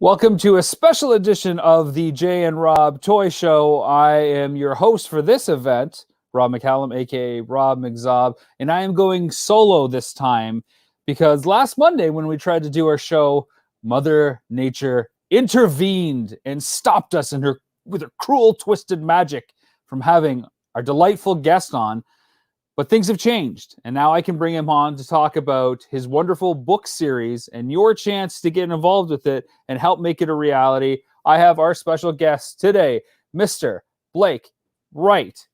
Welcome to a special edition of the Jay and Rob Toy Show. I am your host for this event, Rob McCallum, aka Rob McZob, and I am going solo this time because last Monday when we tried to do our show, Mother Nature intervened and stopped us with her cruel, twisted magic from having our delightful guest on. But things have changed, and now I can bring him on to talk about his wonderful book series and your chance to get involved with it and help make it a reality. I have our special guest today, Mr. Blake Wright.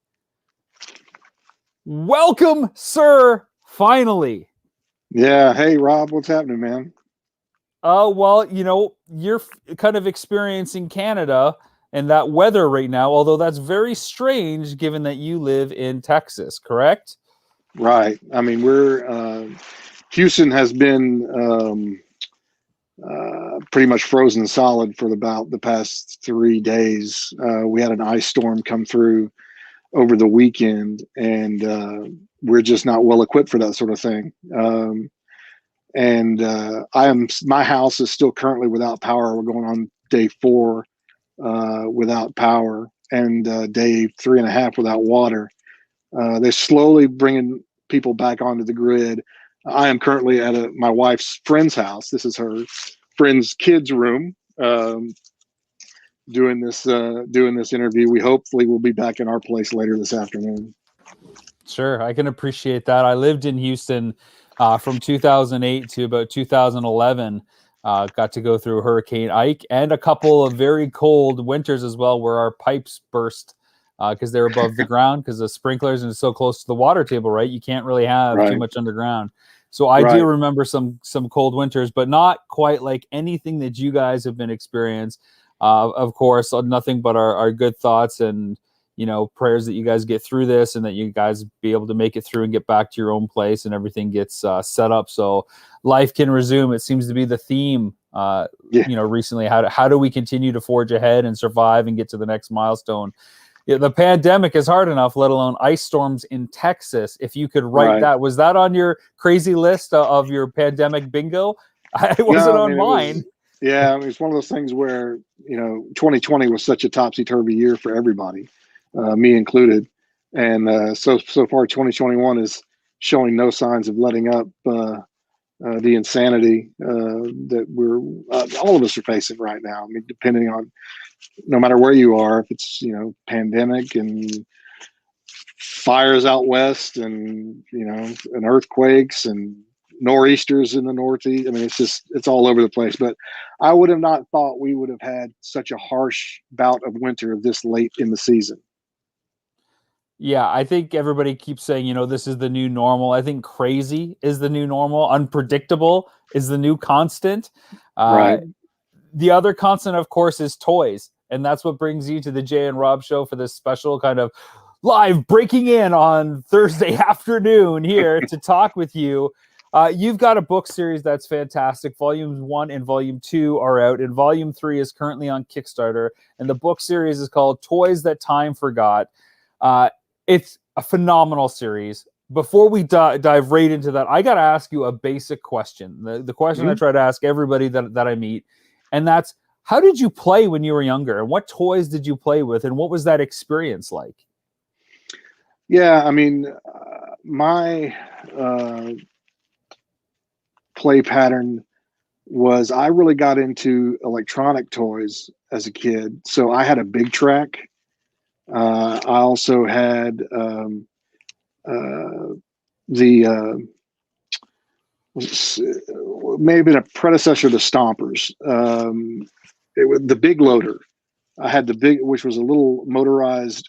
Welcome, sir, finally. Yeah. Hey, Rob, what's happening, man? Well, you're kind of experiencing Canada and that weather right now, although that's very strange given that you live in Texas, correct? Right. I mean, Houston has been pretty much frozen solid for about the past 3 days. We had an ice storm come through over the weekend, and we're just not well equipped for that sort of thing. My house is still currently without power. We're going on day 4 without power, and day 3.5 without water. They're slowly bringing people back onto the grid. I am currently at my wife's friend's house. This is her friend's kids' room, doing this interview. We hopefully will be back in our place later this afternoon. Sure, I can appreciate that. I lived in Houston from 2008 to about 2011. Got to go through Hurricane Ike and a couple of very cold winters as well, where our pipes burst because they're above the ground because of sprinklers and it's so close to the water table, right? You can't really have too much underground. So I do remember some cold winters, but not quite like anything that you guys have been experienced. Of course, nothing but our good thoughts and prayers that you guys get through this and that you guys be able to make it through and get back to your own place and everything gets set up so life can resume. It seems to be the theme recently. How do we continue to forge ahead and survive and get to the next milestone? The pandemic is hard enough, let alone ice storms in Texas. If you could write that, was that on your crazy list of your pandemic bingo? It wasn't on mine. It's one of those things where 2020 was such a topsy-turvy year for everybody, me included, and so far 2021 is showing no signs of letting up. The insanity that we're all of us are facing right now. I mean, depending on no matter where you are, if it's pandemic and fires out west and and earthquakes and nor'easters in the northeast. I mean, it's all over the place. But I would have not thought we would have had such a harsh bout of winter this late in the season. Yeah, I think everybody keeps saying, this is the new normal. I think crazy is the new normal. Unpredictable is the new constant. Right. The other constant, of course, is toys. And that's what brings you to the Jay and Rob show for this special kind of live breaking in on Thursday afternoon here to talk with you. You've got a book series that's fantastic. Volumes 1 and Volume 2 are out, and Volume 3 is currently on Kickstarter. And the book series is called Toys That Time Forgot. It's a phenomenal series. Before we dive right into that, I got to ask you a basic question. The question I try to ask everybody that I meet, and that's, how did you play when you were younger? And what toys did you play with? And what was that experience like? Yeah, I mean, my play pattern was I really got into electronic toys as a kid. So I had a big track. I also had the may have been a predecessor to Stompers. It was the Big Loader. I had the big, which was a little motorized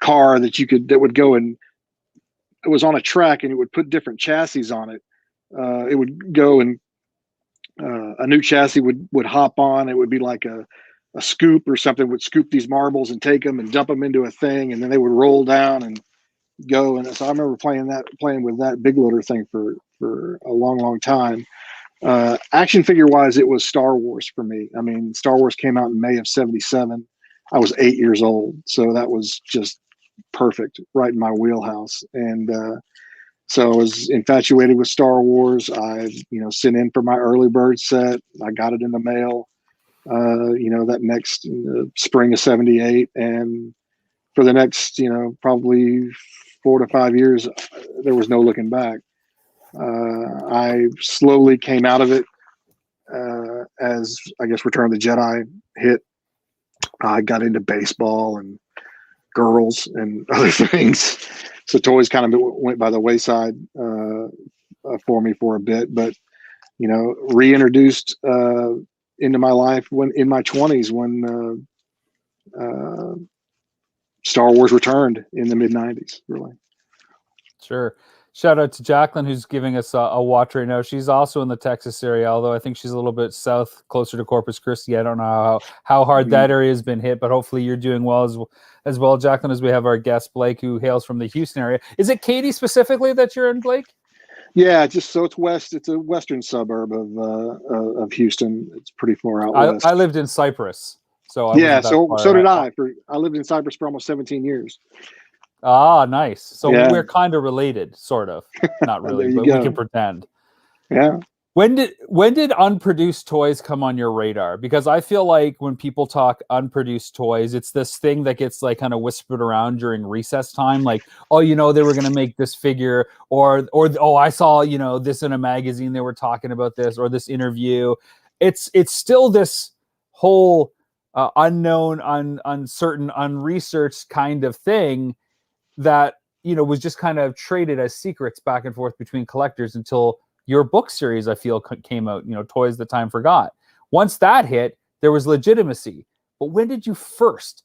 car that would go, and it was on a track, and it would put different chassis on it. It would go, and a new chassis would hop on. It would be like a scoop or something, would scoop these marbles and take them and dump them into a thing, and then they would roll down and go. And so I remember playing with that Big Loader thing for a long time. Action figure wise, it was Star Wars for me. I mean, Star Wars came out in May of '77. I was 8 years old, so that was just perfect, right in my wheelhouse. And So I was infatuated with Star Wars. I, sent in for my early bird set. I got it in the mail, that next spring of '78. And for the next, probably 4 to 5 years, there was no looking back. I slowly came out of it as, I guess, Return of the Jedi hit. I got into baseball and girls and other things. So toys kind of went by the wayside for me for a bit, but reintroduced into my life when in my 20s when Star Wars returned in the mid 90s. Really, Sure. Shout out to Jacqueline, who's giving us a watch right now. She's also in the Texas area, although I think she's a little bit south, closer to Corpus Christi. I don't know how hard that area has been hit, but hopefully you're doing well as well, Jacqueline, as we have our guest, Blake, who hails from the Houston area. Is it Katy specifically that you're in, Blake? Yeah, just so it's west. It's a western suburb of Houston. It's pretty far out west. I lived in Cyprus, so I yeah. wasn't that far. So did I. I lived in Cyprus for almost 17 years. Ah, nice. So yeah. we're kind of related, sort of. Not really, but go. We can pretend. Yeah. When did unproduced toys come on your radar? Because I feel like when people talk unproduced toys, it's this thing that gets like kind of whispered around during recess time, like, oh, they were going to make this figure, or oh, I saw this in a magazine, they were talking about this, or this interview. It's still this whole unknown, uncertain, unresearched kind of thing that was just kind of traded as secrets back and forth between collectors until your book series, I feel, came out, Toys That Time Forgot. Once that hit, there was legitimacy. But when did you first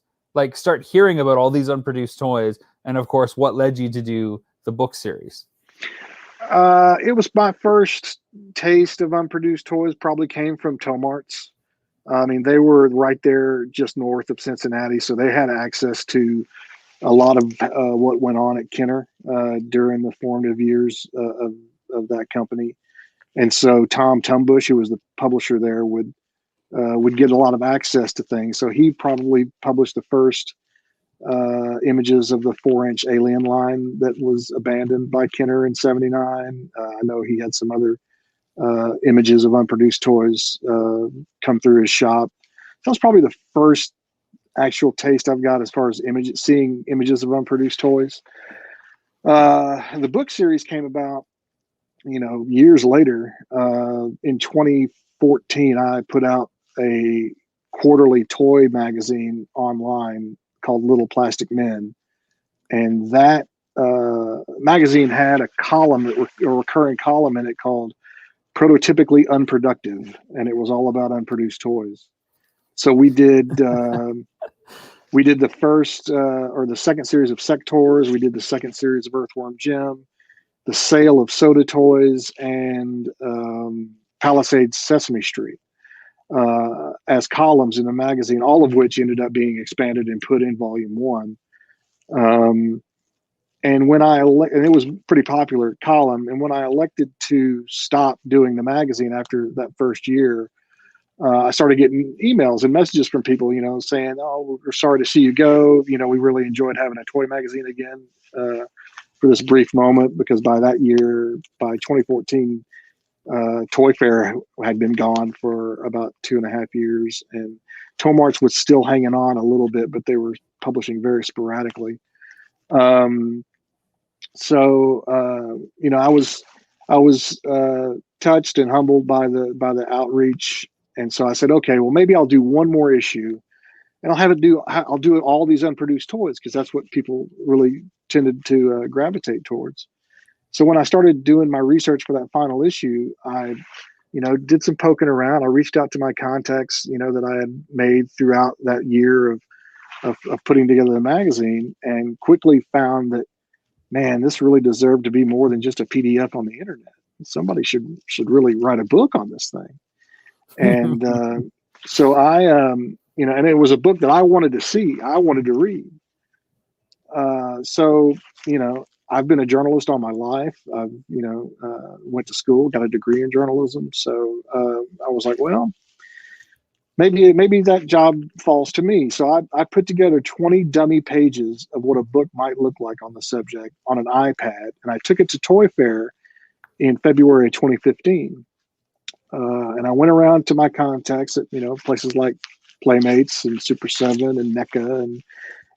start hearing about all these unproduced toys? And of course, what led you to do the book series? It was my first taste of unproduced toys, probably came from Tomarts. I mean, they were right there just north of Cincinnati, so they had access to a lot of what went on at Kenner during the formative years of that company. And so Tom Tumbush, who was the publisher there, would get a lot of access to things. So he probably published the first images of the 4-inch Alien line that was abandoned by Kenner in '79. I know he had some other images of unproduced toys come through his shop. That was probably the first actual taste I've got as far as seeing images of unproduced toys. The book series came about, years later. In 2014, I put out a quarterly toy magazine online called Little Plastic Men, and that magazine had a recurring column in it called Prototypically Unproductive, and it was all about unproduced toys. So we did the first or the second series of Sectors. We did the second series of Earthworm Jim, the Sale of Soda Toys, and Palisades Sesame Street as columns in the magazine, all of which ended up being expanded and put in volume 1. And when and it was a pretty popular column, and when I elected to stop doing the magazine after that first year, I started getting emails and messages from people, saying, "Oh, we're sorry to see you go. We really enjoyed having a toy magazine again for this brief moment," because by that year, by 2014, Toy Fair had been gone for about 2.5 years, and Tomarts was still hanging on a little bit, but they were publishing very sporadically. So I was touched and humbled by the outreach. And so I said, okay, well, maybe I'll do one more issue, and I'll do all these unproduced toys, because that's what people really tended to gravitate towards. So when I started doing my research for that final issue, I, did some poking around. I reached out to my contacts, that I had made throughout that year of putting together the magazine, and quickly found that, man, this really deserved to be more than just a PDF on the internet. Somebody should really write a book on this thing. And so I, and it was a book that I wanted to see, I wanted to read. So, I've been a journalist all my life. I've, went to school, got a degree in journalism. So I was like, well, maybe that job falls to me. So I put together 20 dummy pages of what a book might look like on the subject on an iPad, and I took it to Toy Fair in February 2015. And I went around to my contacts at places like Playmates and Super 7 and NECA and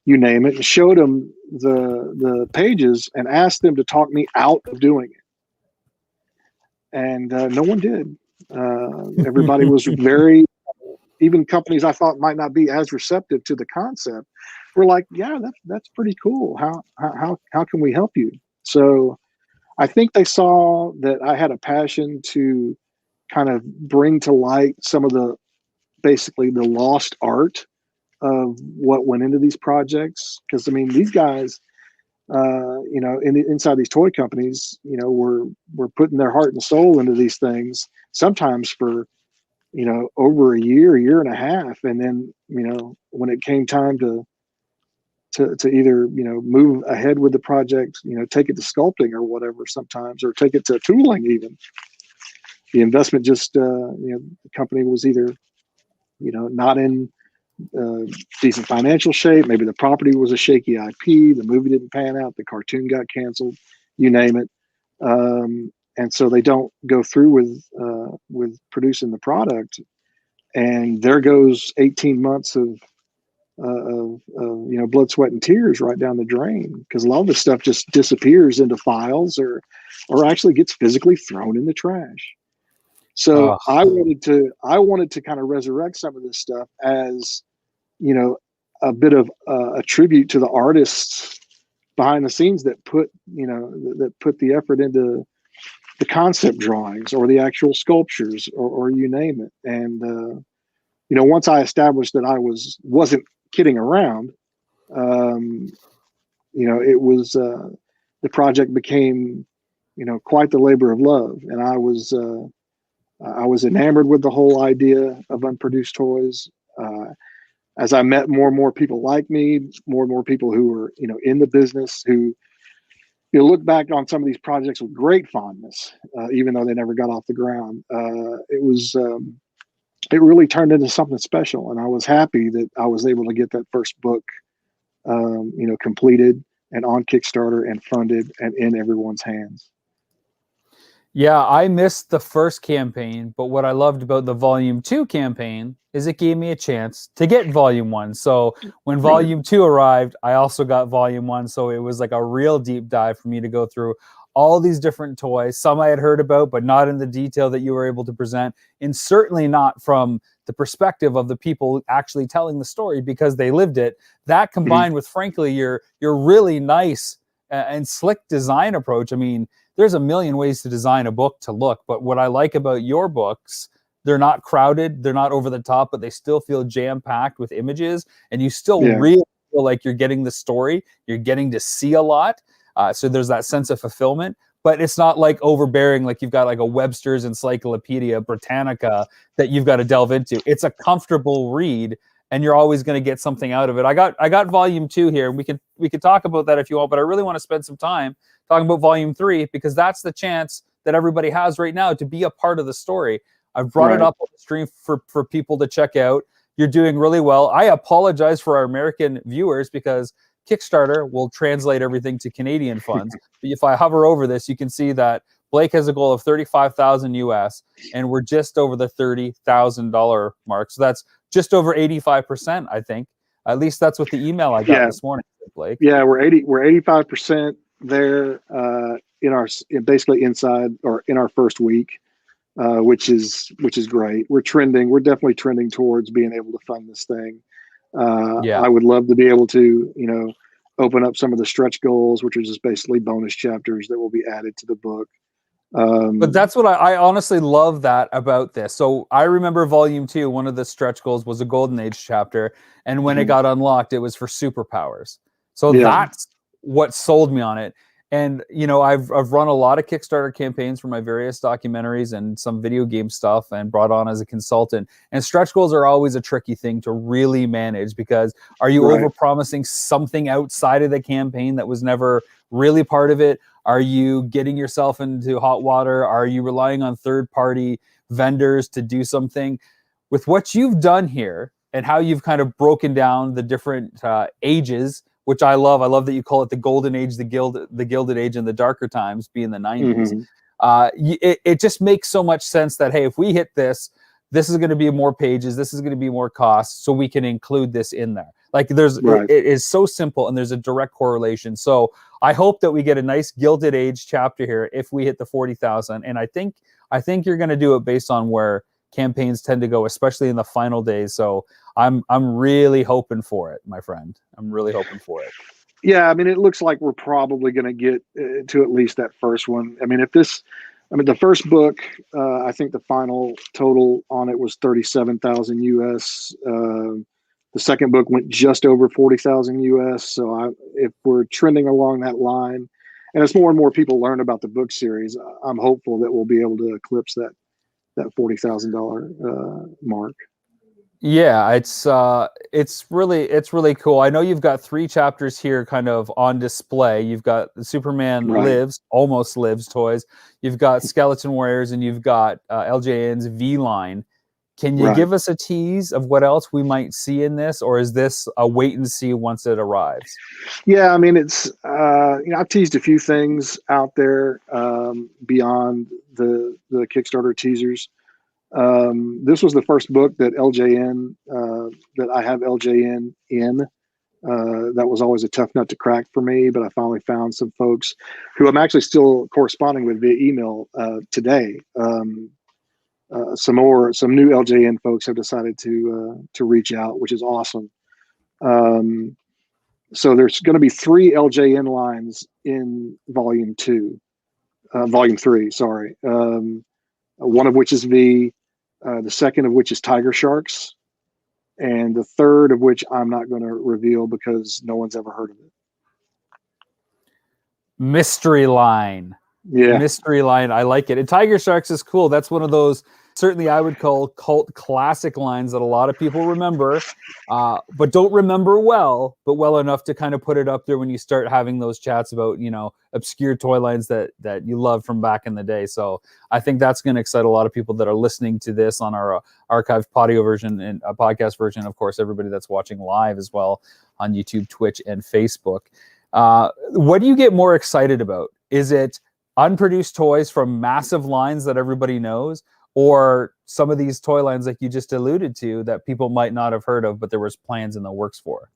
you name it, and showed them the pages and asked them to talk me out of doing it. And no one did. Everybody was very, even companies I thought might not be as receptive to the concept were like, yeah, that's pretty cool. How can we help you? So I think they saw that I had a passion to kind of bring to light some of the basically the lost art of what went into these projects. Because I mean, these guys, inside these toy companies, were putting their heart and soul into these things. Sometimes for over a year and a half, and then when it came time to either move ahead with the project, take it to sculpting or whatever, sometimes, or take it to tooling even. The investment just the company was either not in decent financial shape. Maybe the property was a shaky IP. The movie didn't pan out. The cartoon got canceled. You name it. And so they don't go through with producing the product. And there goes 18 months of blood, sweat, and tears right down the drain, because a lot of this stuff just disappears into files or actually gets physically thrown in the trash. So I wanted to kind of resurrect some of this stuff as a bit of a tribute to the artists behind the scenes that put the effort into the concept drawings or the actual sculptures or you name it. And once I established that I wasn't kidding around, it was the project became quite the labor of love, and I was enamored with the whole idea of unproduced toys. As I met more and more people like me, more and more people who were in the business, who look back on some of these projects with great fondness, even though they never got off the ground. It really turned into something special, and I was happy that I was able to get that first book, completed and on Kickstarter and funded and in everyone's hands. Yeah, I missed the first campaign, but what I loved about the Volume 2 campaign is it gave me a chance to get Volume 1. So when Volume 2 arrived, I also got Volume 1. So it was like a real deep dive for me to go through all these different toys. Some I had heard about, but not in the detail that you were able to present, and certainly not from the perspective of the people actually telling the story because they lived it. That combined with, frankly, your really nice and slick design approach. I mean, there's a million ways to design a book to look, but what I like about your books, they're not crowded, they're not over the top, but they still feel jam-packed with images, and you still really feel like you're getting the story, you're getting to see a lot, so there's that sense of fulfillment, but it's not like overbearing, like you've got like a Webster's Encyclopedia Britannica that you've got to delve into. It's a comfortable read, and you're always going to get something out of it. I got Volume 2 here. We could talk about that if you want, but I really want to spend some time talking about Volume 3, because that's the chance that everybody has right now to be a part of the story. I've brought it up on the stream for people to check out. You're doing really well. I apologize for our American viewers because Kickstarter will translate everything to Canadian funds. But if I hover over this, you can see that Blake has a goal of $35,000 US, and we're just over the $30,000 mark. So that's just over 85%, I think. At least that's what the email I got this morning, Blake. Yeah, we're 85% there basically inside or in our first week, which is great. We're definitely trending towards being able to fund this thing. I would love to be able to open up some of the stretch goals, which are just basically bonus chapters that will be added to the book. But that's what I honestly love that about this. So I remember Volume 2, one of the stretch goals was a Golden Age chapter, and when it got unlocked, it was for superpowers. So that's what sold me on it. And I've run a lot of Kickstarter campaigns for my various documentaries and some video game stuff, and brought on as a consultant. And stretch goals are always a tricky thing to really manage, because are you overpromising something outside of the campaign that was never really part of it? Are you getting yourself into hot water? Are you relying on third-party vendors to do something? with what you've done here and how you've kind of broken down the different ages, which I love. I love that you call it the golden age, the gilded age, and the darker times being the 90s. Mm-hmm. It just makes so much sense that, hey, if we hit this, this is going to be more pages, this is going to be more costs, so we can include this in there. Like Right. it is so simple, and there's a direct correlation. So I hope that we get a nice Gilded Age chapter here if we hit the 40,000. And I think you're going to do it based on where campaigns tend to go, especially in the final days. So I'm really hoping for it, my friend. I'm really hoping for it. Yeah, I mean, it looks like we're probably going to get to at least that first one. I mean, the first book, I think the final total on it was 37,000 US. The second book went just over 40,000 US. So if we're trending along that line, and as more and more people learn about the book series, I'm hopeful that we'll be able to eclipse that $40,000 mark. Yeah, it's really cool. I know you've got 3 chapters here kind of on display. You've got the Superman Right. Almost Lives toys. You've got Skeleton Warriors, and you've got LJN's V line. Can you Right. give us a tease of what else we might see in this, or is this a wait and see once it arrives? Yeah, I mean, it's I've teased a few things out there beyond the Kickstarter teasers. This was the first book that LJN that I have LJN in. That was always a tough nut to crack for me, but I finally found some folks who I'm actually still corresponding with via email today. Some new LJN folks have decided to reach out, which is awesome. So there's going to be 3 LJN lines in volume 3. Sorry, one of which is V, the second of which is Tiger Sharks, and the third of which I'm not going to reveal because no one's ever heard of it. Mystery line. Yeah. Mystery line. I like it. And Tiger Sharks is cool. That's one of those, certainly I would call cult classic lines that a lot of people remember, but don't remember well enough to kind of put it up there when you start having those chats about, obscure toy lines that you love from back in the day. So I think that's going to excite a lot of people that are listening to this on our archived audio version and a podcast version. Of course, everybody that's watching live as well on YouTube, Twitch, and Facebook. What do you get more excited about? Is it unproduced toys from massive lines that everybody knows, or some of these toy lines like you just alluded to that people might not have heard of, but there was plans in the works for?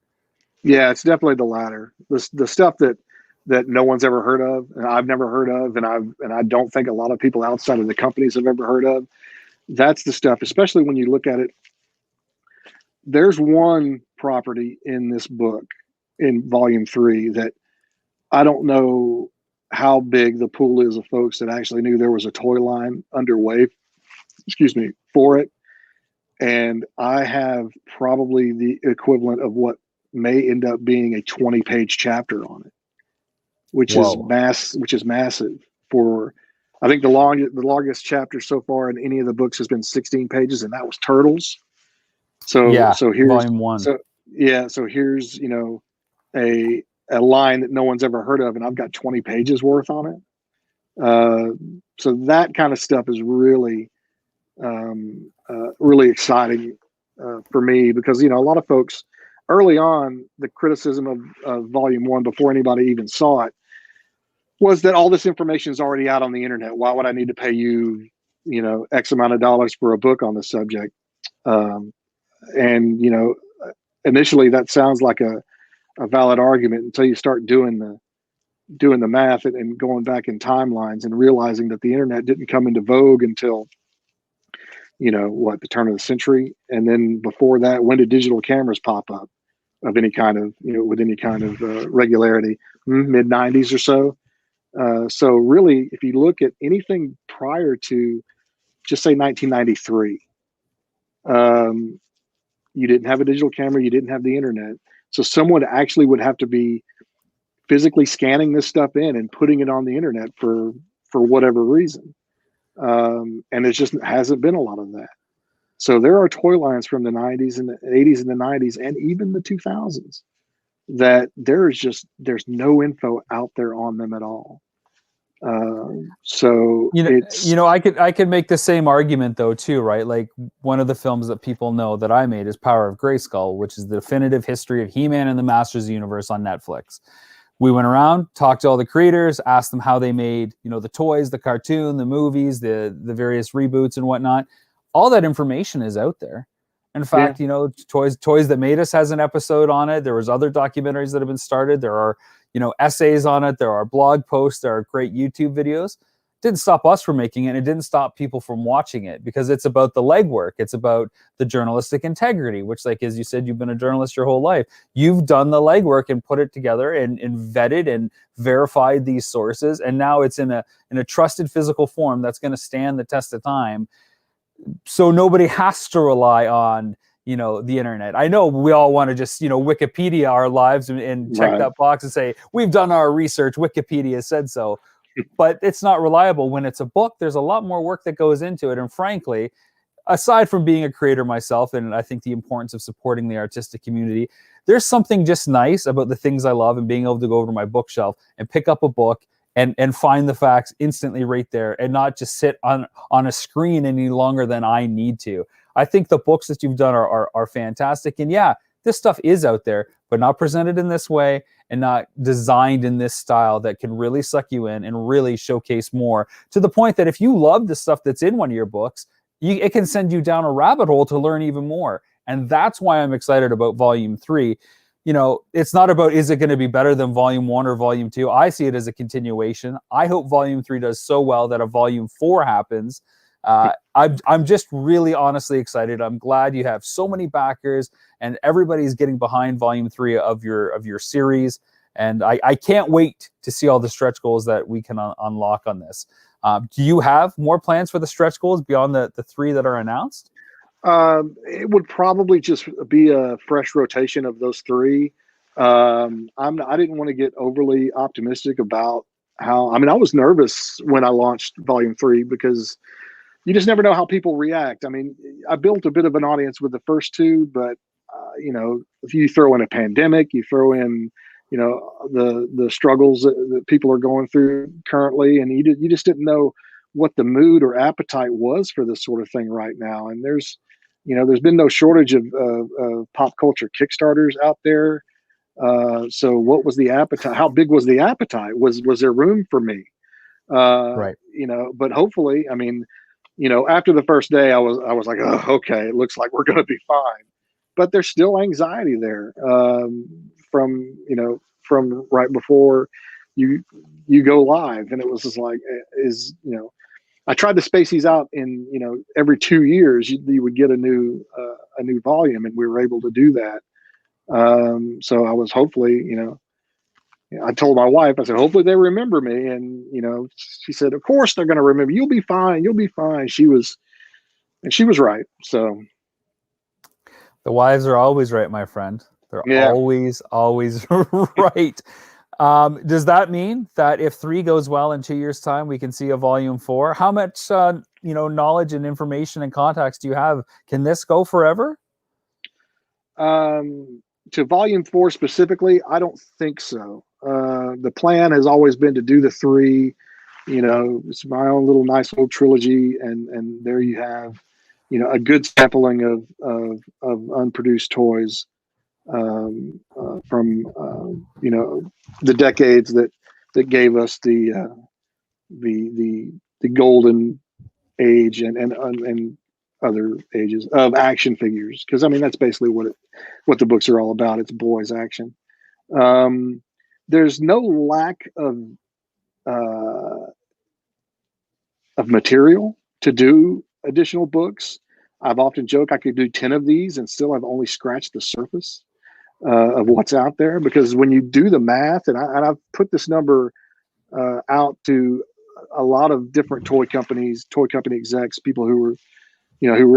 Yeah, it's definitely the latter. The stuff that no one's ever heard of, and I've never heard of, and I don't think a lot of people outside of the companies have ever heard of. That's the stuff, especially when you look at it. There's one property in this book, in volume 3, that I don't know how big the pool is of folks that actually knew there was a toy line underway, for it. And I have probably the equivalent of what may end up being a 20-page chapter on it, which is massive. For, I think the longest chapter so far in any of the books has been 16 pages, and that was Turtles. So here's volume 1. So here's a line that no one's ever heard of, and I've got 20 pages worth on it. So that kind of stuff is really really exciting for me, because a lot of folks early on, the criticism of volume 1 before anybody even saw it was that all this information is already out on the internet. Why would I need to pay you X amount of dollars for a book on this subject? And initially that sounds like a valid argument until you start doing the math and going back in timelines and realizing that the internet didn't come into vogue until the turn of the century. And then before that, when did digital cameras pop up of any kind of with any kind of regularity? Mid 90s or so. So really, if you look at anything prior to, just say 1993, you didn't have a digital camera, you didn't have the internet. So someone actually would have to be physically scanning this stuff in and putting it on the internet for whatever reason. And it just hasn't been a lot of that. So there are toy lines from the 90s and the 80s and the 90s and even the 2000s that there's no info out there on them at all. So it's I could make the same argument though too, right? Like one of the films that people know that I made is Power of Grayskull, which is the definitive history of He-Man and the Masters of the Universe on Netflix. We went around, talked to all the creators, asked them how they made, the toys, the cartoon, the movies, the various reboots and whatnot. All that information is out there. In fact, Toys That Made Us has an episode on it. There was other documentaries that have been started. There are, essays on it. There are blog posts. There are great YouTube videos. It didn't stop us from making it. It didn't stop people from watching it because it's about the legwork. It's about the journalistic integrity, which, like, as you said, you've been a journalist your whole life. You've done the legwork and put it together and vetted and verified these sources. And now it's in a trusted physical form that's going to stand the test of time. So nobody has to rely on, the internet. I know we all want to just, Wikipedia our lives and check that box and say, we've done our research, Wikipedia said so. But it's not reliable. When it's a book, there's a lot more work that goes into it. And frankly, aside from being a creator myself, and I think the importance of supporting the artistic community, there's something just nice about the things I love and being able to go over to my bookshelf and pick up a book and find the facts instantly right there and not just sit on a screen any longer than I need to. I think the books that you've done are fantastic. And yeah, this stuff is out there, but not presented in this way and not designed in this style that can really suck you in and really showcase more, to the point that if you love the stuff that's in one of your books, it can send you down a rabbit hole to learn even more. And that's why I'm excited about Volume 3. It's not about, is it going to be better than Volume 1 or Volume 2? I see it as a continuation. I hope Volume 3 does so well that a Volume 4 happens. I'm just really honestly excited. I'm glad you have so many backers and everybody's getting behind Volume 3 of your series. And I can't wait to see all the stretch goals that we can unlock on this. Do you have more plans for the stretch goals beyond the 3 that are announced? It would probably just be a fresh rotation of those 3. I didn't want to get overly optimistic about how. I was nervous when I launched Volume 3 because you just never know how people react. I built a bit of an audience with the first 2, but if you throw in a pandemic, you throw in the struggles that people are going through currently, and you just didn't know what the mood or appetite was for this sort of thing right now. And there's been no shortage of pop culture Kickstarters out there. So what was the appetite? How big was the appetite? Was there room for me? Right. But hopefully, after the first day, I was like, oh, okay, it looks like we're going to be fine. But there's still anxiety there from right before you go live, and it was just like, I tried to space these out in every 2 years you would get a new volume, and we were able to do that. So I was hopefully I told my wife, I said, hopefully they remember me, and she said, of course they're going to remember. You'll be fine. You'll be fine. She was right. So the wives are always right, my friend. They're always right. Does that mean that if 3 goes well in 2 years' time, we can see a Volume 4? How much knowledge and information and contacts do you have? Can this go forever? To Volume 4 specifically, I don't think so. The plan has always been to do the 3. It's my own little nice little trilogy, and there you have a good sampling of unproduced toys from the decades that gave us the golden age and other ages of action figures, because that's basically what the books are all about. It's boys action. There's no lack of material to do additional books. I've often joked I could do 10 of these and still have only scratched the surface of what's out there, because when you do the math, and I've put this number out to a lot of different toy company execs, people who were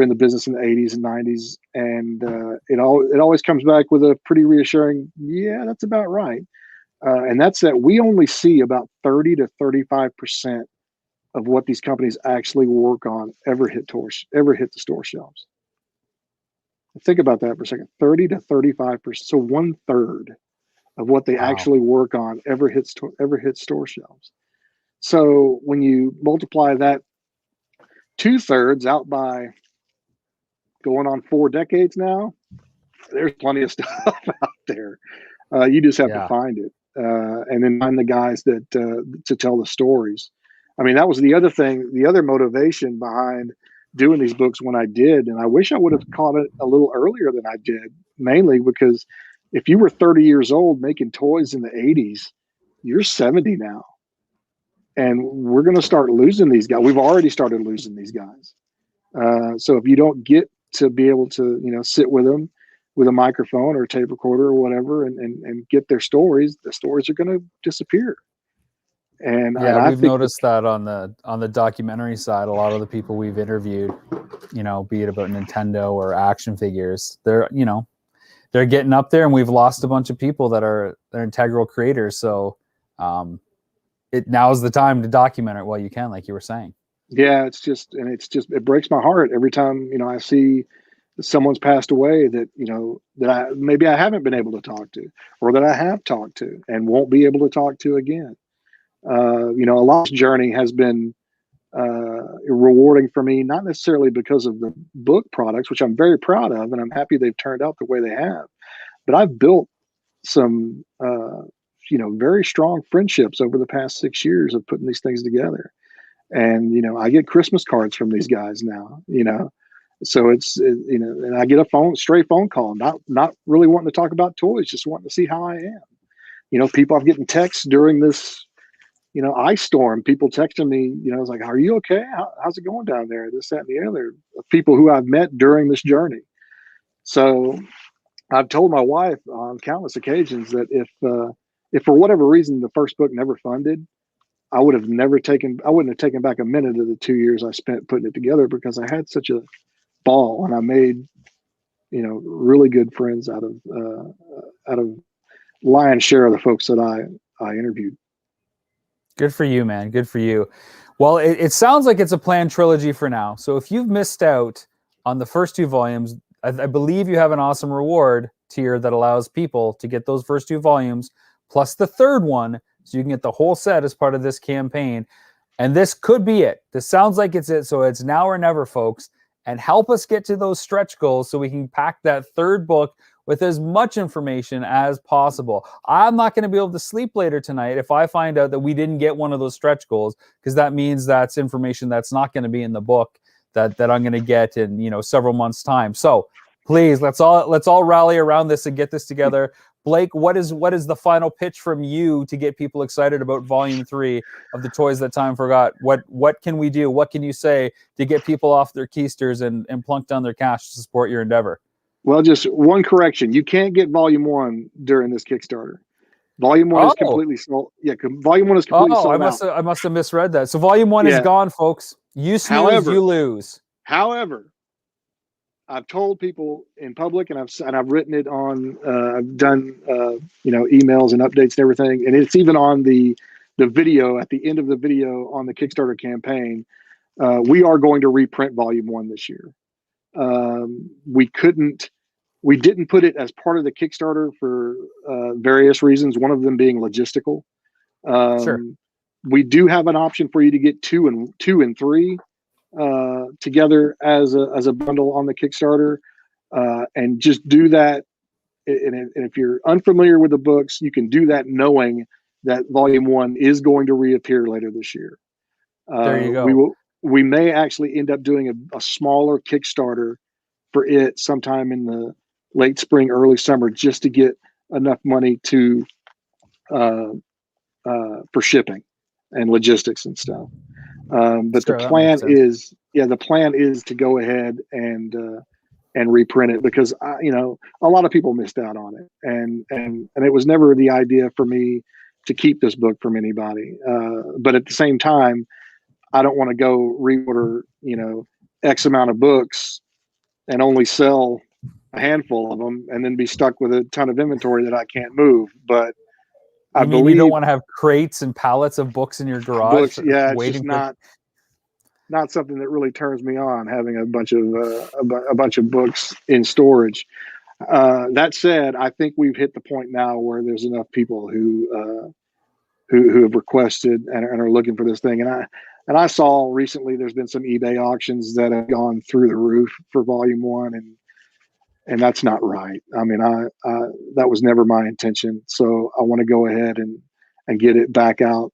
in the business in the 80s and 90s, and it always comes back with a pretty reassuring, yeah, that's about right. And that's that we only see about 30 to 35% of what these companies actually work on ever hit the store shelves. Think about that for a second. 30 to 35%, so 1/3 of what they actually work on ever hits store shelves. So when you multiply that 2/3 out by going on 4 decades now, there's plenty of stuff out there. You just have to Yeah. find it, and then find the guys that to tell the stories. I mean, that was the other thing, the other motivation behind doing these books when I did, and I wish I would have caught it a little earlier than I did. Mainly because if you were 30 years old making toys in the 80s, you're 70 now, and we're going to start losing these guys. We've already started losing these guys. So if you don't get to be able to, sit with them with a microphone or a tape recorder or whatever, and get their stories, the stories are going to disappear. And Yeah, I we've think noticed that on the documentary side, a lot of the people we've interviewed, be it about Nintendo or action figures, they're getting up there, and we've lost a bunch of people they're integral creators. So it now's the time to document it while you can, like you were saying. yeah, it breaks my heart every time, I see someone's passed away that, that maybe I haven't been able to talk to, or that I have talked to and won't be able to talk to again. A lot's journey has been rewarding for me, not necessarily because of the book products, which I'm very proud of, and I'm happy they've turned out the way they have. But I've built some, very strong friendships over the past 6 years of putting these things together. And I get Christmas cards from these guys now. So and I get a stray phone call, not really wanting to talk about toys, just wanting to see how I am. People I've getting texts during this ice storm, people texting me, it's like, are you okay? How's it going down there? This, that, and the other. People who I've met during this journey. So I've told my wife on countless occasions that if for whatever reason the first book never funded, I wouldn't have taken back a minute of the 2 years I spent putting it together, because I had such a ball, and I made, really good friends out of lion's share of the folks that I interviewed. Good for you, man. Good for you. Well, it sounds like it's a planned trilogy for now. So if you've missed out on the first 2 volumes, I believe you have an awesome reward tier that allows people to get those first 2 volumes plus the third one, so you can get the whole set as part of this campaign. And this could be it. This sounds like it's it. So it's now or never, folks. And help us get to those stretch goals so we can pack that third book with as much information as possible. I'm not going to be able to sleep later tonight if I find out that we didn't get one of those stretch goals, because that means that's information that's not going to be in the book that I'm going to get in several months' time. So please, let's all rally around this and get this together. Blake, what is the final pitch from you to get people excited about Volume 3 of the Toys That Time Forgot? What can we do? What can you say to get people off their keisters and plunk down their cash to support your endeavor? Well, just one correction: you can't get Volume 1 during this Kickstarter. Volume 1 is completely sold. Yeah, Volume 1 is completely sold out. I must have misread that. So Volume 1 is gone, folks. You snooze, you lose. However, I've told people in public, and I've written it on. I've done emails and updates and everything, and it's even on the video at the end of the video on the Kickstarter campaign. We are going to reprint Volume 1 this year. We didn't put it as part of the Kickstarter for various reasons. One of them being logistical. Sure. We do have an option for you to get 2 and 3 together as a bundle on the Kickstarter, and just do that. And if you're unfamiliar with the books, you can do that knowing that Volume 1 is going to reappear later this year. There you go. We may actually end up doing a smaller Kickstarter for it sometime in the late spring, early summer, just to get enough money to for shipping and logistics and stuff. But sure, the plan is to go ahead and reprint it, because a lot of people missed out on it, and it was never the idea for me to keep this book from anybody. But at the same time, I don't want to go reorder X amount of books and only sell a handful of them, and then be stuck with a ton of inventory that I can't move. But I believe you don't want to have crates and pallets of books in your garage. Yeah, it's just not something that really turns me on, having a bunch of books in storage. That said, I think we've hit the point now where there's enough people who who have requested and are looking for this thing. And I saw recently there's been some eBay auctions that have gone through the roof for volume one, and that's not right. I mean, that was never my intention. So I want to go ahead and get it back out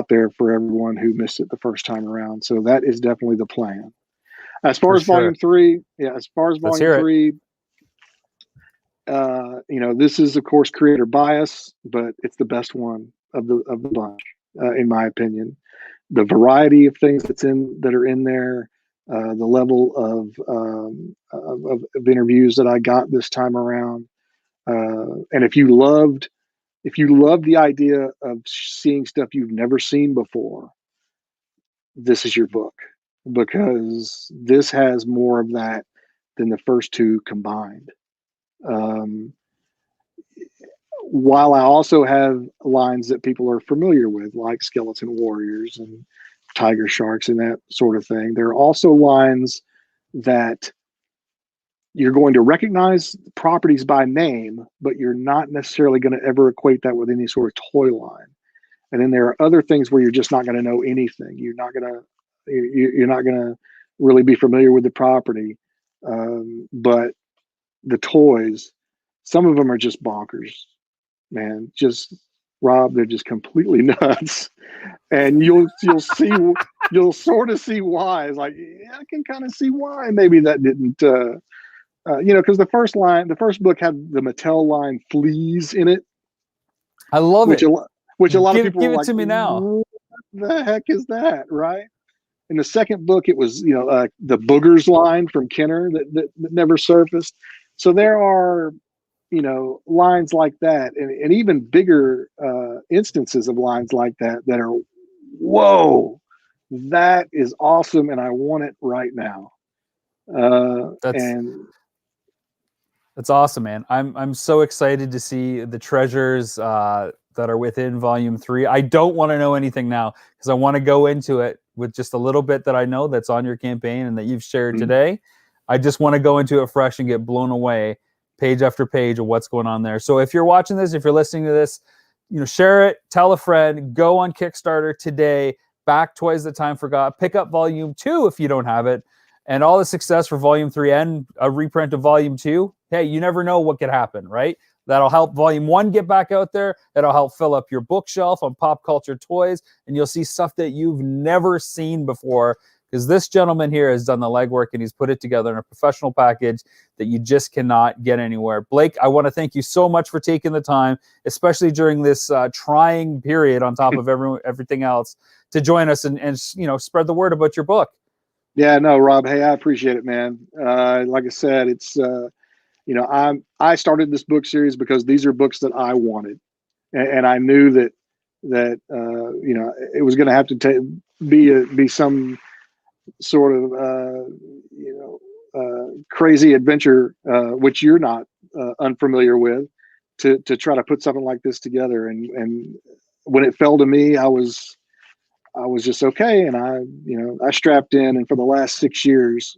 there for everyone who missed it the first time around. So that is definitely the plan. As far For as sure. volume three, Let's hear it. three, this is of course creator bias, but it's the best one of the bunch, in my opinion. The variety of things that are in there, the level of interviews that I got this time around, and if you loved the idea of seeing stuff you've never seen before, this is your book, because this has more of that than the first two combined. Um, while I also have lines that people are familiar with, like skeleton warriors and tiger sharks and that sort of thing, there are also lines that you're going to recognize properties by name, but you're not necessarily going to ever equate that with any sort of toy line. And then there are other things where you're just not going to know anything. You're not going to really be familiar with the property. But the toys, some of them are just bonkers, man. Just Rob, they're just completely nuts. And you'll sort of see why. It's like, yeah, I can kind of see why maybe that didn't because the first book had the Mattel line Fleas in it. I love it. Which a lot of people give were it like, to me now. what the heck is that, right? In the second book, it was the Boogers line from Kenner that never surfaced. So there are lines like that, and even bigger instances of lines like that are, whoa, that is awesome, and I want it right now. That's awesome, man. I'm so excited to see the treasures that are within volume 3. I don't want to know anything now because I want to go into it with just a little bit that I know that's on your campaign and that you've shared today. I just want to go into it fresh and get blown away page after page of what's going on there. So if you're watching this, if you're listening to this, share it, tell a friend, go on Kickstarter today, back Toys That Time Forgot, pick up volume 2 if you don't have it, and all the success for volume 3 and a reprint of volume 2. Hey, you never know what could happen, right? That'll help volume 1 get back out there. It'll help fill up your bookshelf on pop culture toys, and you'll see stuff that you've never seen before, because this gentleman here has done the legwork and he's put it together in a professional package that you just cannot get anywhere. Blake, I want to thank you so much for taking the time, especially during this trying period on top of everything else, to join us and spread the word about your book. Yeah, no, Rob. Hey, I appreciate it, man. Like I said, it's I started this book series because these are books that I wanted, and I knew that it was going to have to be some sort of crazy adventure, which you're not unfamiliar with, to try to put something like this together. And when it fell to me, I was just okay, and I strapped in, and for the last 6 years,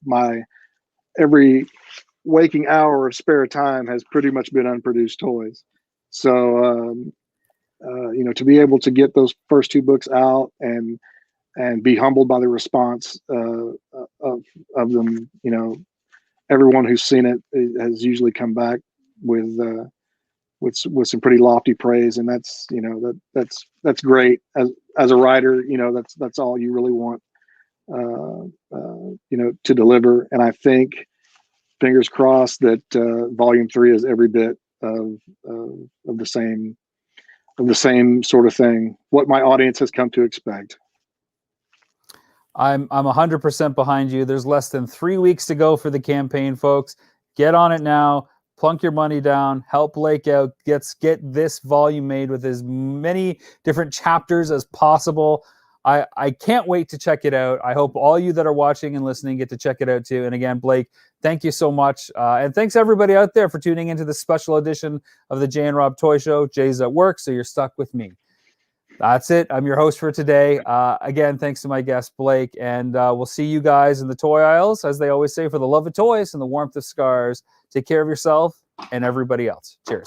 my every waking hour of spare time has pretty much been unproduced toys. So to be able to get those first 2 books out and be humbled by the response of them, everyone who's seen it has usually come back with some pretty lofty praise, and that's great. As a writer, that's all you really want, to deliver. And I think, fingers crossed, that volume 3 is every bit of the same sort of thing, what my audience has come to expect. I'm 100% behind you. There's less than 3 weeks to go for the campaign, folks. Get on it now. Plunk your money down. Help Blake out. Get this volume made with as many different chapters as possible. I can't wait to check it out. I hope all you that are watching and listening get to check it out too. And again, Blake, thank you so much. And thanks everybody out there for tuning into this special edition of the Jay and Rob Toy Show. Jay's at work, so you're stuck with me. That's it. I'm your host for today. Again, thanks to my guest, Blake. And we'll see you guys in the toy aisles, as they always say, for the love of toys and the warmth of scars. Take care of yourself and everybody else. Cheers.